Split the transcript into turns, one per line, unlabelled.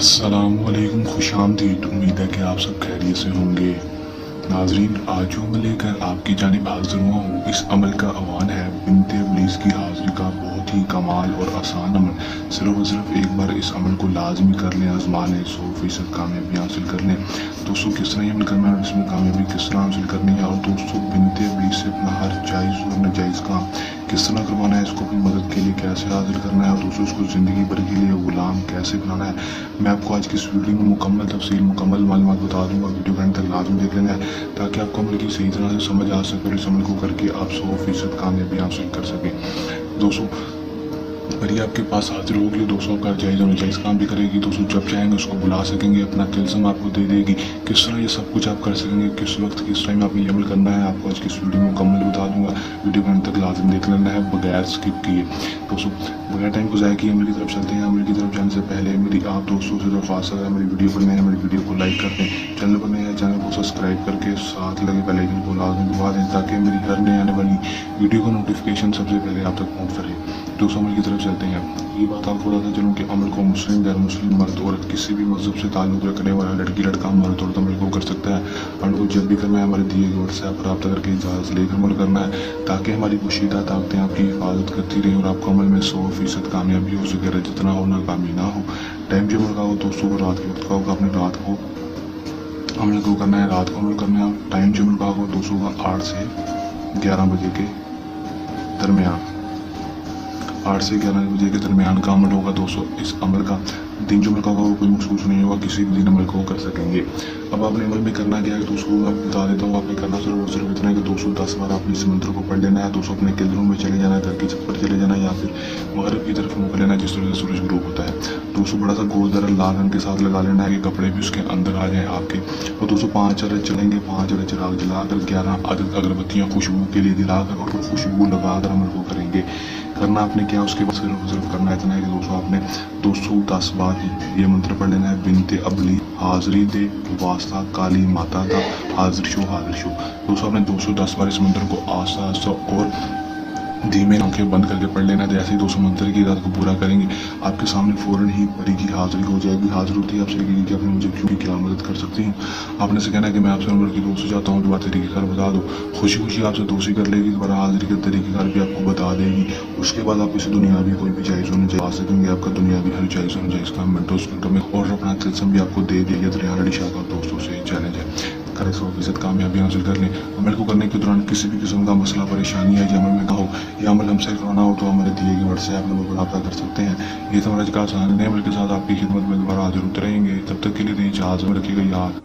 अस्सलाम वालेकुम, खुश आमदीद। उम्मीद है कि आप सब खैरियत से होंगे। नाजरीन, आज जो अमल लेकर आपकी जानिब हाजिर हुआ हूँ, इस अमल का अवान है बिनते इब्लीस की हाजिरी का बहुत ही कमाल और आसान अमल। सिर्फ और सिर्फ एक बार इस अमल को लाजमी कर लें, आजमा लें, 100% कामयाबी हासिल कर लें। दोस्तों, किस तरह ये अमल करना है और इसमें कामयाबी किस तरह हासिल करनी है, और दोस्तों बिनते इब्लीस से अपना हर जायज़ और नाजायज़ काम किस तरह करवाना है, इसको अपनी मदद के लिए कैसे हासिल करना है, और दोस्तों इसको ज़िंदगी भर के लिए गुलाम कैसे बनाना है, मैं आपको आज की इस वीडियो में मुकम्मल तफसील, मुकम्मल मालूमात बता दूंगा। वीडियो के अंत तक लाजमी देख लेना है ताकि आपको अमल की सही तरह से समझ आ सके और इस अमल को करके आप 100% कामयाबी हासिल कर सकें। दोस्तों, अगर ये आपके पास हाजिर होगी, दोस्तों का जायज़ और नाजायज़ काम भी करेगी, दोस्तों जब चाहेंगे उसको बुला सकेंगे, अपना तिल्स्म आपको दे देगी। किस तरह ये सब कुछ आप कर सकेंगे, किस वक्त किस टाइम आपको ये अमल करना है, आपको आज की इस वीडियो में मुकम्मल बता दूंगा। वीडियो के अंत तक लाजम देख लेना है बगैर स्किप किए। दोस्तों, बगैर टाइम को ज़ाया किए अमल की तरफ चलते हैं। अमल की तरफ जाने से पहले मेरी आप दोस्तों से दरख्वास्त है, मेरी वीडियो पर नए हैं, मेरी वीडियो को लाइक कर दें, चैनल पर नए हैं चैनल को सब्सक्राइब करके साथ लगे बेल आइकन को लाजमी दबा दें ताकि मेरी हर नई आने वाली वीडियो का नोटिफिकेशन सबसे पहले आप तक पहुँच रहे। दोस्तों, अमल की तरफ चलते हैं। ये बात आपको बताता चलूँ कि अमल को मुस्लिम, गैर मुस्लिम, मर्द औरत, किसी भी मजहब से ताल्लुक़ रखने वाला लड़की लड़का मर्द औरत अमल को कर सकता है। अमल को जब भी करना है हमारे दिए गए व्हाट्सएप पर रब्ता करके इजाज़त लेकर अमल करना है ताकि हमारी पोशीदा ताकतें आपकी हिफाजत करती रहें और आपको अमल में 100% कामयाबी हो सके, जितना हो नाकामी ना हो। टाइम जो अमल का हो दोस्तों को रात के वक्त का होगा, अपने रात को अमल को करना है, रात को अमल करना है। टाइम जो अमल का होगा दोस्तों का 8 से 11 बजे के दरमियान, 8 से 11 बजे के दरमियान का अमल होगा। दोस्तों, इस अमल का दिन जो अमल का होगा वो कोई मखसूस नहीं होगा, किसी भी दिन अमल को कर सकेंगे। अब आपने अमल में करना क्या है दोस्तों, मैं बता देता हूँ। आपने करना सिर्फ इतना है कि 210 बार आपने इस मंत्र को पढ़ लेना है। दोस्तों, अपने किलों में चले जाना है, घर की छत पर चले जाना है या फिर मगरिब की तरफ मुँह कर लेना है जिस तरह से सूरज ग्रूप होता है। दोस्तों, बड़ा सा गोल दर लाल रंग के साथ लगा लेना है कि कपड़े भी उसके अंदर आ जाए आपके। और दोस्तों 5 अरज चलेंगे, 5 अरज चिराग जलाकर 11 अदद अगरबत्तियाँ खुशबू के लिए दिलाकर और खुशबू लगाकर अमल को करेंगे। करना आपने क्या, उसके बाद सिर्फ करना इतना है कि दोस्तों आपने 210 बार ये मंत्र पढ़ लेना है। बिनते अबली हाज़री दे वास्ता काली माता का हाजिर शो हाजिर शो। दोस्तों, आपने 210 बार इस मंत्र को आस्ता आस्ता और धीमे आंखें बंद करके पढ़ लेना। जैसे ही 200 मंत्र की रात को पूरा करेंगे आपके सामने फ़ौरन ही परी की हाजिरी हो जाएगी। हाजिर होती है आपसे कहेगी कि आपने मुझे क्यों क्या मदद कर सकती हूँ। आपने से कहना है कि मैं आपसे उम्र की दोस्ती चाहता हूँ, दोबारा तरीक़ेकार बता दो। खुशी खुशी आपसे दोस्ती कर लेगी, दोबारा हाजिरी का तरीक़ेकार भी आपको बता देगी। उसके बाद आप इसे दुनियावी कोई भी जायज़ होने जा सकेंगे। आपका दुनियावी हर जायज़ होने जायज़ काम मिनटों सेकंडों में और अपना तिल्स्म भी आपको दे दिया। रिहान शाह का दोस्तों से चैलेंज है, करें 100% कामयाबी हासिल कर लें। अमल को करने के दौरान किसी भी किस्म का मसला परेशानी है या अमल में कहो या अमल हमसे करवाना हो तो हमारे दिए गए व्हाट्सएप नंबर पर रब्ता कर सकते हैं। ये समझ का आसान है। अमल के साथ आपकी खिदमत में दोबारा हाजिर होते रहेंगे। तब तक के लिए इजाज़त में रखिएगा याद।